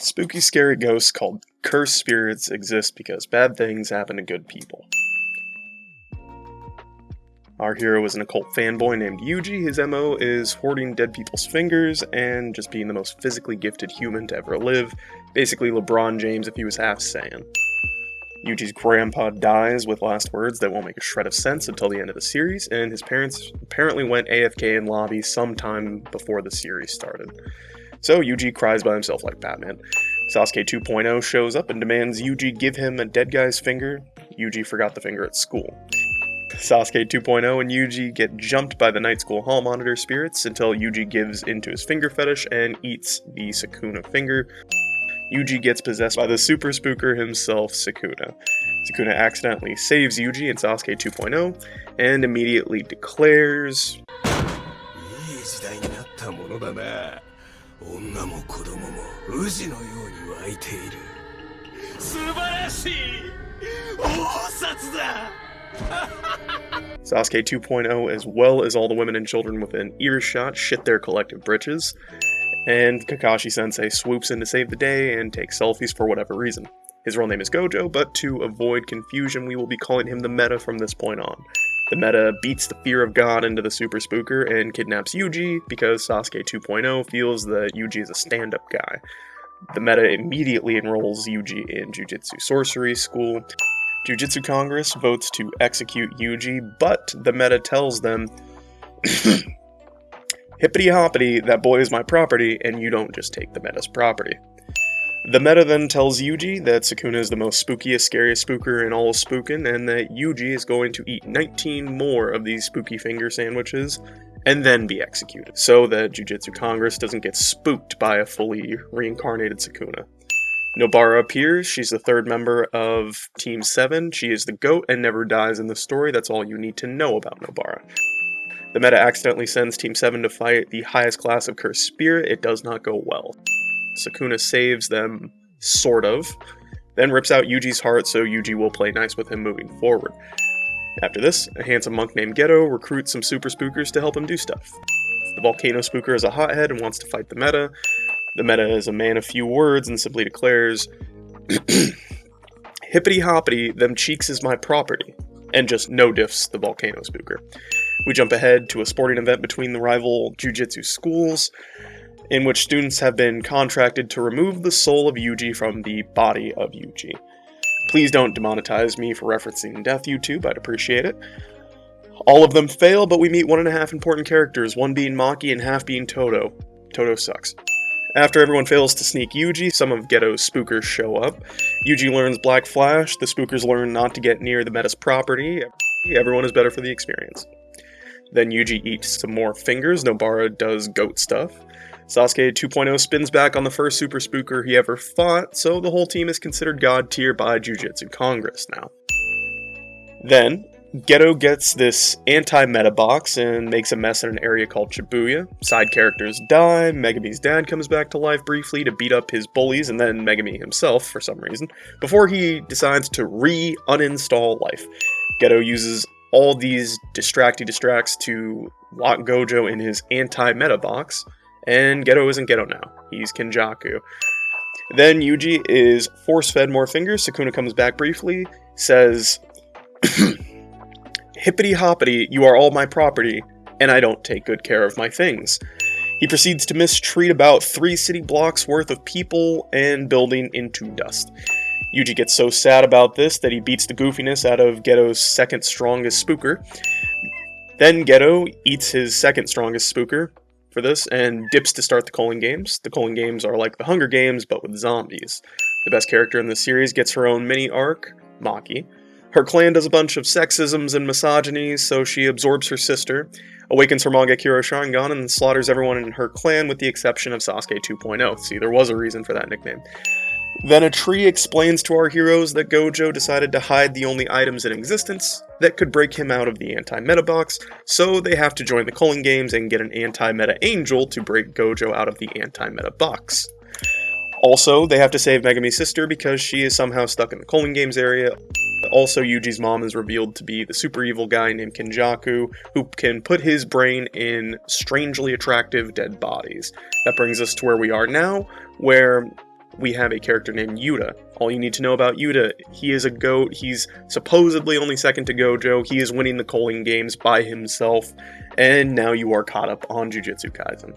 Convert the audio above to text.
Spooky, scary ghosts called cursed spirits exist because bad things happen to good people. Our hero is an occult fanboy named Yuji. His MO is hoarding dead people's fingers and just being the most physically gifted human to ever live. Basically LeBron James if he was half Saiyan. Yuji's grandpa dies with last words that won't make a shred of sense until the end of the series, and his parents apparently went AFK in lobby sometime before the series started. So Yuji cries by himself like Batman. Sasuke 2.0 shows up and demands Yuji give him a dead guy's finger. Yuji forgot the finger at school. Sasuke 2.0 and Yuji get jumped by the night school hall monitor spirits until Yuji gives into his finger fetish and eats the Sakuna finger. Yuji gets possessed by the super spooker himself, Sakuna. Sakuna accidentally saves Yuji and Sasuke 2.0 and immediately declares, Sasuke 2.0, as well as all the women and children within earshot, shit their collective britches, and Kakashi-sensei swoops in to save the day and takes selfies for whatever reason. His real name is Gojo, but to avoid confusion, we will be calling him the Meta from this point on. The Meta beats the fear of God into the super spooker and kidnaps Yuji because Sasuke 2.0 feels that Yuji is a stand-up guy. The Meta immediately enrolls Yuji in Jujutsu Sorcery School. Jujutsu Congress votes to execute Yuji, but the Meta tells them, hippity-hoppity, that boy is my property, and you don't just take the Meta's property. The Meta then tells Yuji that Sakuna is the most spookiest, scariest spooker in all of Spookin', and that Yuji is going to eat 19 more of these spooky finger sandwiches, and then be executed, so that Jujutsu Congress doesn't get spooked by a fully reincarnated Sakuna. Nobara appears. She's the third member of Team 7. She is the GOAT and never dies in the story. That's all you need to know about Nobara. The Meta accidentally sends Team 7 to fight the highest class of Cursed Spirit. It does not go well. Sakuna saves them, sort of, then rips out Yuji's heart so Yuji will play nice with him moving forward. After this, a handsome monk named Geto recruits some super spookers to help him do stuff. The volcano spooker is a hothead and wants to fight the Meta. The Meta is a man of few words and simply declares, hippity-hoppity, them cheeks is my property, and just no-diffs the volcano spooker. We jump ahead to a sporting event between the rival Jujutsu schools, in which students have been contracted to remove the soul of Yuji from the body of Yuji. Please don't demonetize me for referencing Death YouTube, I'd appreciate it. All of them fail, but we meet 1.5 important characters, one being Maki and half being Toto. Toto sucks. After everyone fails to sneak Yuji, some of Geto's spookers show up. Yuji learns Black Flash, the spookers learn not to get near the Meta's property. Everyone is better for the experience. Then Yuji eats some more fingers, Nobara does goat stuff. Sasuke 2.0 spins back on the first super spooker he ever fought, so the whole team is considered god tier by Jujutsu Congress now. Then, Geto gets this anti-meta box and makes a mess in an area called Shibuya. Side characters die, Megami's dad comes back to life briefly to beat up his bullies, and then Megami himself, for some reason, before he decides to uninstall life. Geto uses all these distracts to lock Gojo in his anti-meta box, and Geto isn't Geto now. He's Kenjaku. Then Yuji is force-fed more fingers. Sakuna comes back briefly, says, hippity-hoppity, you are all my property, and I don't take good care of my things. He proceeds to mistreat about 3 city blocks worth of people and building into dust. Yuji gets so sad about this that he beats the goofiness out of Geto's second strongest spooker. Then Geto eats his second strongest spooker for this and dips to start the culling games. The culling games are like the Hunger Games, but with zombies. The best character in the series gets her own mini arc, Maki. Her clan does a bunch of sexisms and misogynies, so she absorbs her sister, awakens her Mangekyo Sharingan, and slaughters everyone in her clan with the exception of Sasuke 2.0. See, there was a reason for that nickname. Then a tree explains to our heroes that Gojo decided to hide the only items in existence that could break him out of the anti-meta box, so they have to join the culling games and get an anti-meta angel to break Gojo out of the anti-meta box. Also, they have to save Megami's sister because she is somehow stuck in the culling games area. Also, Yuji's mom is revealed to be the super evil guy named Kenjaku, who can put his brain in strangely attractive dead bodies. That brings us to where we are now, where we have a character named Yuta. All you need to know about Yuta, he is a GOAT, he's supposedly only second to Gojo, he is winning the culling games by himself, and now you are caught up on Jujutsu Kaisen.